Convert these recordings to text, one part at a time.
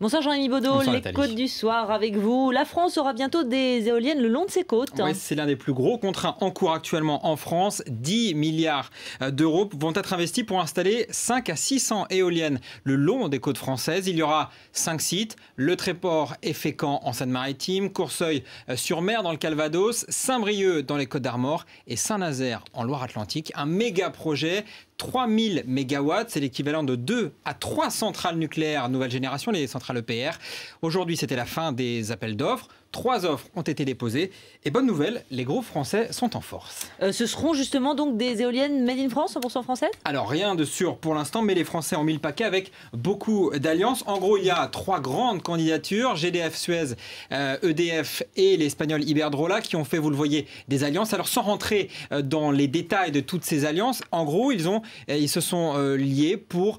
Bonsoir Jean-Rémy Baudot, Bonsoir les Nathalie. côtes du soir avec vous. La France aura bientôt des éoliennes le long de ses côtes. Oui, c'est l'un des plus gros contrats en cours actuellement en France. 10 milliards d'euros vont être investis pour installer 5 à 600 éoliennes le long des côtes françaises. Il y aura 5 sites, Le Tréport et Fécamp en Seine-Maritime, Courceuil-sur-Mer dans le Calvados, Saint-Brieuc dans les Côtes-d'Armor et Saint-Nazaire en Loire-Atlantique. Un méga projet. 3000 mégawatts, c'est l'équivalent de 2 à 3 centrales nucléaires nouvelle génération, les centrales EPR. Aujourd'hui, c'était la fin des appels d'offres. 3 offres ont été déposées. Et bonne nouvelle, les groupes français sont en force. Ce seront justement donc des éoliennes made in France, 100% françaises? Alors, rien de sûr pour l'instant, mais les Français ont mis le paquet avec beaucoup d'alliances. En gros, il y a 3 grandes candidatures, GDF Suez, EDF et l'Espagnol Iberdrola, qui ont fait, vous le voyez, des alliances. Alors, sans rentrer dans les détails de toutes ces alliances, en gros, ils se sont liés pour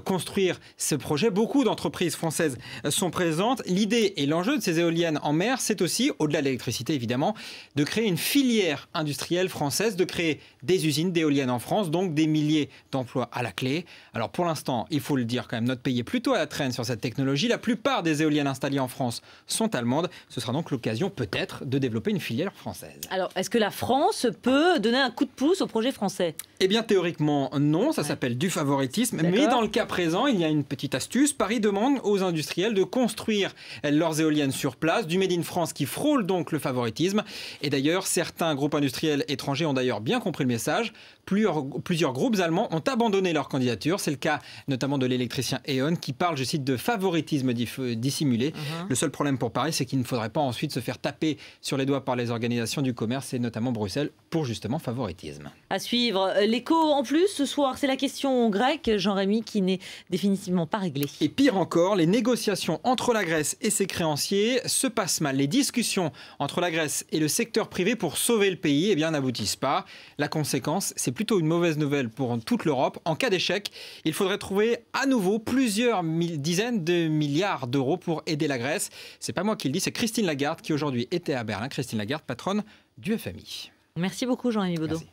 construire ce projet. Beaucoup d'entreprises françaises sont présentes. L'idée et l'enjeu de ces éoliennes en mer, c'est aussi, au-delà de l'électricité évidemment, de créer une filière industrielle française, de créer des usines d'éoliennes en France, donc des milliers d'emplois à la clé. Alors pour l'instant, il faut le dire quand même, notre pays est plutôt à la traîne sur cette technologie. La plupart des éoliennes installées en France sont allemandes. Ce sera donc l'occasion peut-être de développer une filière française. Alors, est-ce que la France peut donner un coup de pouce au projet français? Eh bien, théoriquement, non. Ça s'appelle du favoritisme. Mais dans le cas présent, il y a une petite astuce. Paris demande aux industriels de construire leurs éoliennes sur place, du Made in France qui frôle donc le favoritisme. Et d'ailleurs, certains groupes industriels étrangers ont d'ailleurs bien compris le message. Plusieurs groupes allemands ont abandonné leur candidature. C'est le cas notamment de l'électricien E.ON qui parle, je cite, de favoritisme dissimulé. Le seul problème pour Paris, c'est qu'il ne faudrait pas ensuite se faire taper sur les doigts par les organisations du commerce et notamment Bruxelles pour justement favoritisme. À suivre. L'écho en plus ce soir, c'est la question grecque, Jean-Rémy, qui n'est définitivement pas réglée. Et pire encore, les négociations entre la Grèce et ses créanciers se passent mal. Les discussions entre la Grèce et le secteur privé pour sauver le pays n'aboutissent pas. La conséquence, c'est plutôt une mauvaise nouvelle pour toute l'Europe. En cas d'échec, il faudrait trouver à nouveau plusieurs dizaines de milliards d'euros pour aider la Grèce. C'est pas moi qui le dis, c'est Christine Lagarde qui aujourd'hui était à Berlin. Christine Lagarde, patronne du FMI. Merci beaucoup Jean-Rémy Baudot. Merci.